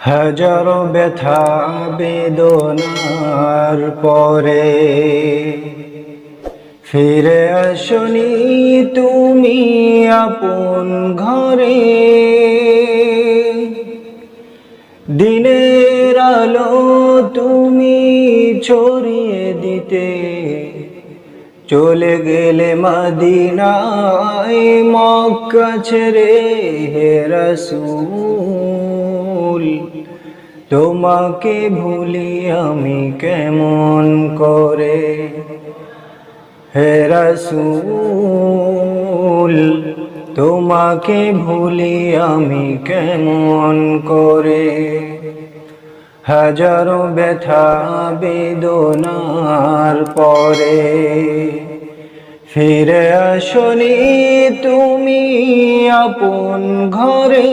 হাজারো ব্যথা বেদনার পরে ফিরে আসনি তুমি আপন ঘরে। দিনের আলো তুমি ছড়িয়ে দিতে চলে গেলে মদিনায়, মক্কা ছেড়ে হে রাসূল। তোমাকে ভুলি আমি কেমন করে হে রাসূল, তোমাকে ভুলি আমি কেমন করে। হাজারো ব্যথা বেদনার পরে ফিরে আসনি তুমি আপন ঘরে।